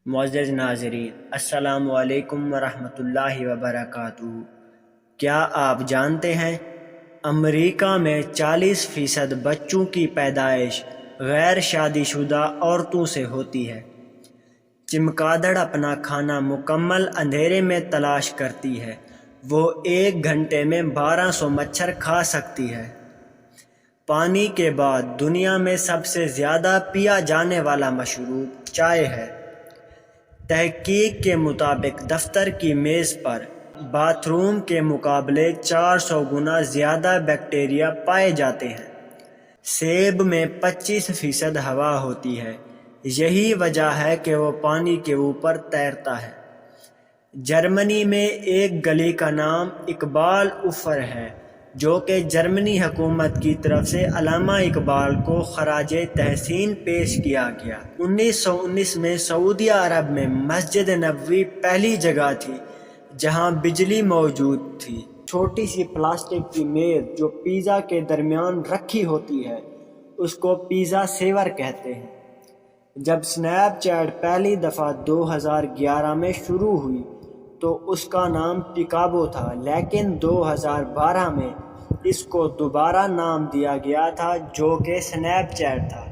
معزز ناظرین، السلام علیکم ورحمۃ اللہ وبرکاتہ۔ کیا آپ جانتے ہیں امریکہ میں 40% بچوں کی پیدائش غیر شادی شدہ عورتوں سے ہوتی ہے۔ چمگادڑ اپنا کھانا مکمل اندھیرے میں تلاش کرتی ہے۔ وہ 1 گھنٹے میں 1200 مچھر کھا سکتی ہے۔ پانی کے بعد دنیا میں سب سے زیادہ پیا جانے والا مشروب چائے ہے۔ تحقیق کے مطابق دفتر کی میز پر باتھ روم کے مقابلے 400 گنا زیادہ بیکٹیریا پائے جاتے ہیں۔ سیب میں 25% ہوا ہوتی ہے، یہی وجہ ہے کہ وہ پانی کے اوپر تیرتا ہے۔ جرمنی میں ایک گلی کا نام اقبال افر ہے، جو کہ جرمنی حکومت کی طرف سے علامہ اقبال کو خراج تحسین پیش کیا گیا۔ 1919 میں سعودی عرب میں مسجد نبوی پہلی جگہ تھی جہاں بجلی موجود تھی۔ چھوٹی سی پلاسٹک کی میز جو پیزا کے درمیان رکھی ہوتی ہے اس کو پیزا سیور کہتے ہیں۔ جب سنیپ چیٹ پہلی دفعہ 2011 میں شروع ہوئی تو اس کا نام پیکابو تھا، لیکن 2012 میں اس کو دوبارہ نام دیا گیا تھا جو کہ سنیپ چیٹ تھا۔